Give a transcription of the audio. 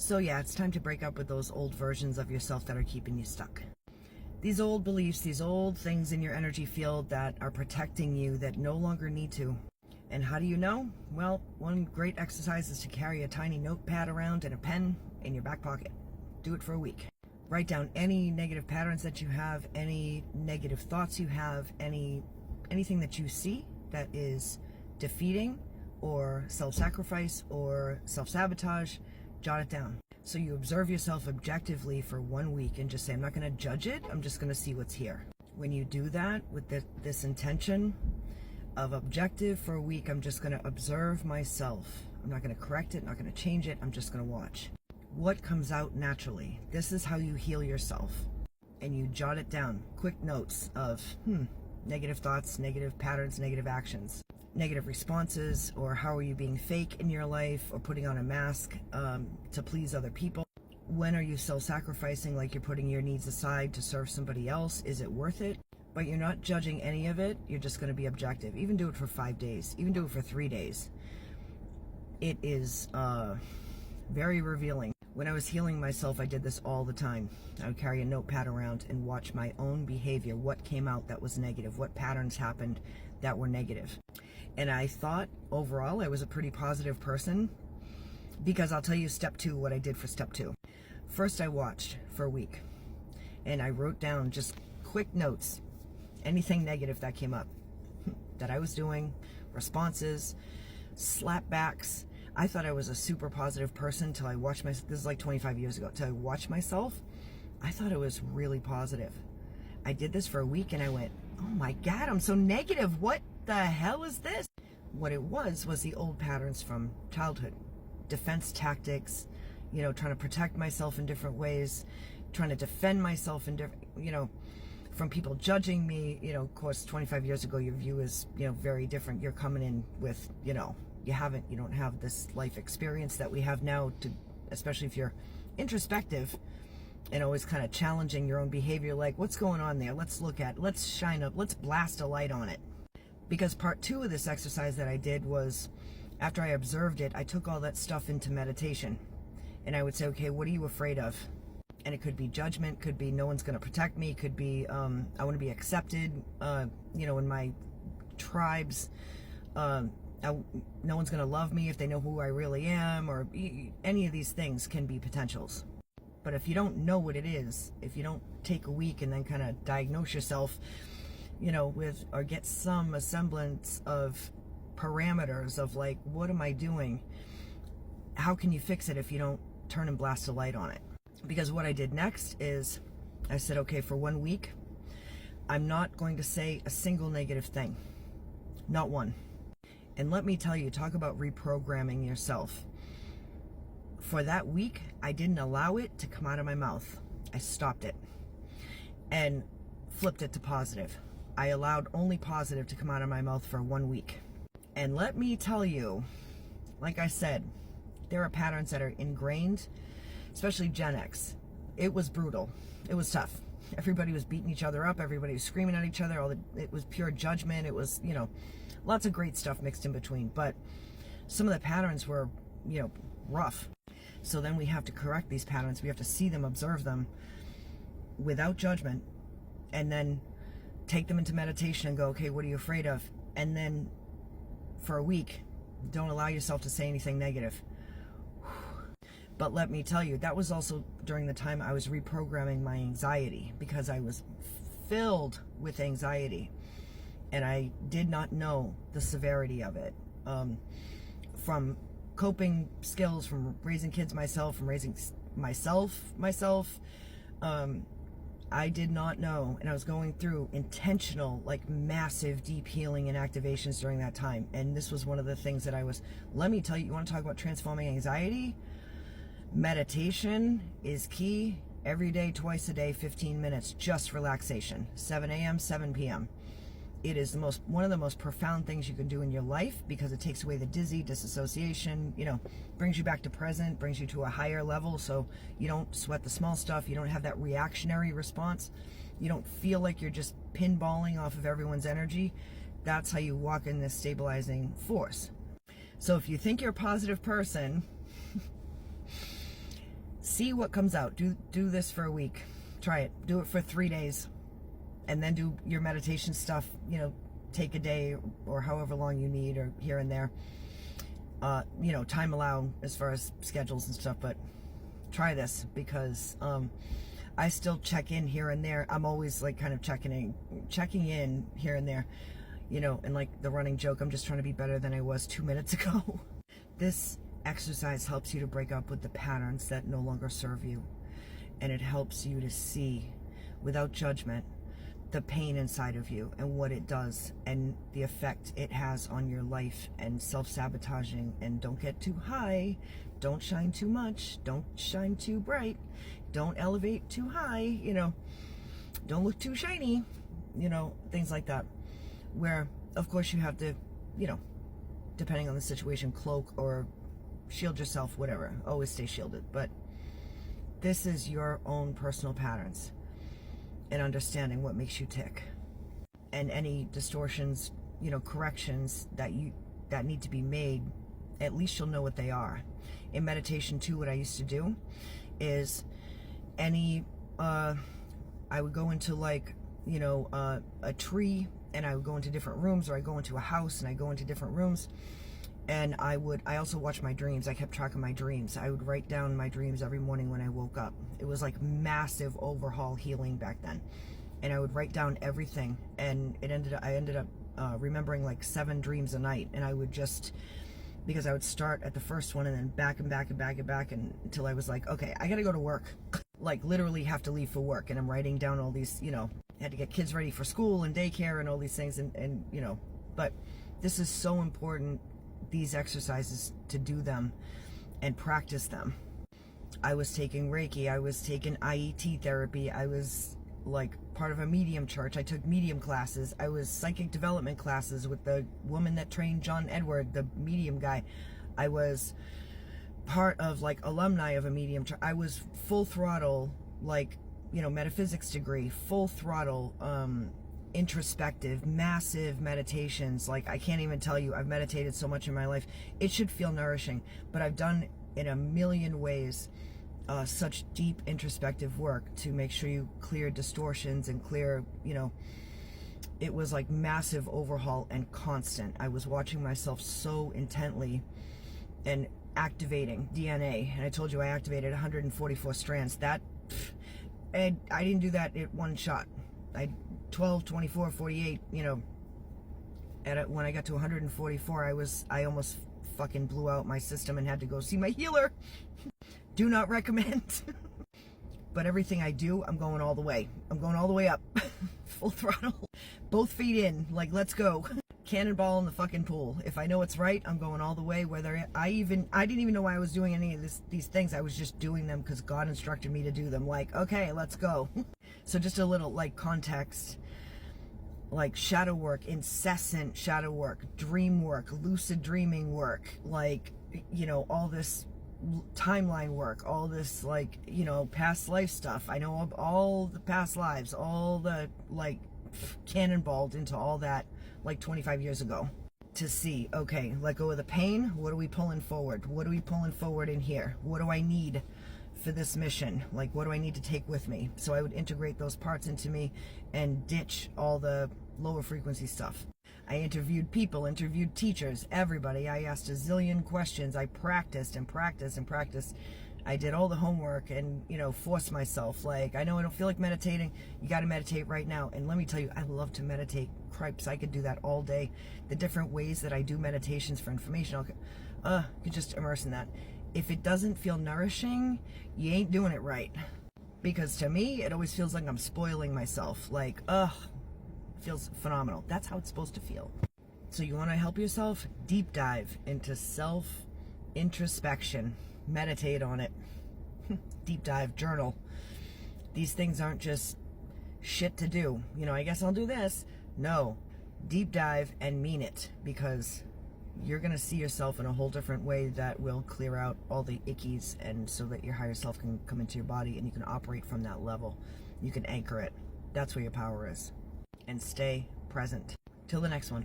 So yeah, it's time to break up with those old versions of yourself that are keeping you stuck. These old beliefs, these old things in your energy field that are protecting you that no longer need to. And how do you know? Well, one great exercise is to carry a tiny notepad around and a pen in your back pocket. Do it for a week. Write down any negative patterns that you have, any negative thoughts you have, anything that you see that is defeating or self-sacrifice or self-sabotage. Jot it down. So you observe yourself objectively for 1 week and just say, I'm not going to judge it, I'm just going to see what's here. When you do that with this intention of objective for a week, I'm just going to observe myself. I'm not going to correct it, not going to change it, I'm just going to watch. What comes out naturally? This is how you heal yourself. And you jot it down. Quick notes of, negative thoughts, negative patterns, negative actions, negative responses, or how are you being fake in your life or putting on a mask to please other people? When are you self-sacrificing, like you're putting your needs aside to serve somebody else? Is it worth it? But you're not judging any of it. You're just going to be objective. Even do it for 5 days. Even do it for 3 days. It is very revealing. When I was healing myself, I did this all the time. I would carry a notepad around and watch my own behavior. What came out that was negative? What patterns happened that were negative? And I thought overall I was a pretty positive person, because I'll tell you step 2, what I did for step 2. First, I watched for a week and I wrote down just quick notes, anything negative that came up that I was doing, responses, slapbacks. I thought I was a super positive person until I watched myself. This is like 25 years ago. Until I watched myself, I thought it was really positive. I did this for a week and I went, oh my God, I'm so negative. What the hell is this? What it was the old patterns from childhood. Defense tactics, trying to protect myself in different ways, trying to defend myself in different, from people judging me. Of course, 25 years ago, your view is, very different. You're coming in with, you don't have this life experience that we have now, especially if you're introspective and always kind of challenging your own behavior, like what's going on there? Let's shine up, let's blast a light on it. Because part 2 of this exercise that I did was, after I observed it, I took all that stuff into meditation. And I would say, okay, what are you afraid of? And it could be judgment, could be no one's going to protect me, could be I want to be accepted, in my tribes. No one's going to love me if they know who I really am, or any of these things can be potentials. But if you don't know what it is, if you don't take a week and then kind of diagnose yourself, or get some semblance of parameters of like, what am I doing? How can you fix it if you don't turn and blast a light on it? Because what I did next is I said, okay, for 1 week, I'm not going to say a single negative thing. Not one. And let me tell you, talk about reprogramming yourself. For that week, I didn't allow it to come out of my mouth. I stopped it and flipped it to positive. I allowed only positive to come out of my mouth for 1 week. And let me tell you, like I said, there are patterns that are ingrained, especially Gen X. It was brutal. It was tough. Everybody was beating each other up. Everybody was screaming at each other. It was pure judgment. It was, lots of great stuff mixed in between. But some of the patterns were, rough. So then we have to correct these patterns. We have to see them, observe them without judgment, and then take them into meditation and go, okay, what are you afraid of? And then for a week, don't allow yourself to say anything negative. But let me tell you, that was also during the time I was reprogramming my anxiety, because I was filled with anxiety and I did not know the severity of it. From coping skills, from raising kids myself, from raising myself, I did not know, and I was going through intentional, like massive deep healing and activations during that time. And this was one of the things that let me tell you, you want to talk about transforming anxiety? Meditation is key. Every day, twice a day, 15 minutes, just relaxation, 7 a.m., 7 p.m. It is one of the most profound things you can do in your life, because it takes away the disassociation, brings you back to present, brings you to a higher level, so you don't sweat the small stuff, you don't have that reactionary response, you don't feel like you're just pinballing off of everyone's energy. That's how you walk in this stabilizing force. So if you think you're a positive person, See what comes out. Do this for a week. Try it. Do it for 3 days. And then do your meditation stuff, you know, take a day or however long you need, or here and there. You know, time allow as far as schedules and stuff, but try this, because I still check in here and there. I'm always like kind of checking in here and there, you know, and like the running joke, I'm just trying to be better than I was 2 minutes ago. This exercise helps you to break up with the patterns that no longer serve you, and it helps you to see without judgment the pain inside of you and what it does and the effect it has on your life, and self-sabotaging. And don't get too high, don't shine too much, don't shine too bright, don't elevate too high, you know, don't look too shiny, you know, things like that, where of course you have to, you know, depending on the situation, cloak or shield yourself, whatever. Always stay shielded. But this is your own personal patterns and understanding what makes you tick, and any distortions, you know, corrections that need to be made. At least you'll know what they are. In meditation too, what I used to do is I would go into, like, you know, a tree, and I would go into different rooms, or I go into a house and I go into different rooms. And I also watched my dreams. I kept track of my dreams. I would write down my dreams every morning when I woke up. It was like massive overhaul healing back then. And I would write down everything. And I ended up remembering like 7 dreams a night. And I would just, because I would start at the first one and then back and back and back and back until I was like, okay, I gotta go to work. Like literally have to leave for work. And I'm writing down all these, you know, had to get kids ready for school and daycare and all these things. And you know, but this is so important, these exercises, to do them and practice them. I was taking Reiki, I was taking IET therapy, I was like part of a medium church, I took medium classes, I was psychic development classes with the woman that trained John Edward, the medium guy. I was part of like alumni of a medium church. I was full throttle, like, you know, metaphysics degree, full throttle, introspective, massive meditations. Like, I can't even tell you, I've meditated so much in my life. It should feel nourishing, but I've done in a million ways such deep introspective work to make sure you clear distortions and clear, you know, it was like massive overhaul and constant. I was watching myself so intently and activating DNA. And I told you I activated 144 strands. And I didn't do that in one shot. 12, 24, 48, you know, when I got to 144, I almost fucking blew out my system and had to go see my healer. Do not recommend. But everything I do, I'm going all the way. I'm going all the way up. Full throttle. Both feet in, like, let's go. Cannonball in the fucking pool. If I know it's right, I'm going all the way. Whether I didn't even know why I was doing any of these things. I was just doing them because God instructed me to do them. Like, okay, let's go. So just a little like context, like shadow work, incessant shadow work, dream work, lucid dreaming work, like, you know, all this timeline work, all this, like, you know, past life stuff. I know all the past lives, all the, like, cannonballed into all that like 25 years ago, to see, okay, let go of the pain. What are we pulling forward? What are we pulling forward in here? What do I need for this mission? Like, what do I need to take with me? So I would integrate those parts into me and ditch all the lower frequency stuff. I interviewed people, interviewed teachers, everybody. I asked a zillion questions. I practiced and practiced and practiced. I did all the homework and, you know, forced myself. Like, I know I don't feel like meditating. You got to meditate right now. And let me tell you, I love to meditate. Cripes, I could do that all day. The different ways that I do meditations for information, could just immerse in that. If it doesn't feel nourishing, you ain't doing it right. Because to me, it always feels like I'm spoiling myself. Like, feels phenomenal. That's how it's supposed to feel. So you want to help yourself? Deep dive into self-introspection. Meditate on it. Deep dive, journal. These things aren't just shit to do. You know, I guess I'll do this. No. Deep dive and mean it, because you're going to see yourself in a whole different way that will clear out all the ickies, and so that your higher self can come into your body and you can operate from that level. You can anchor it. That's where your power is. And stay present. Till the next one.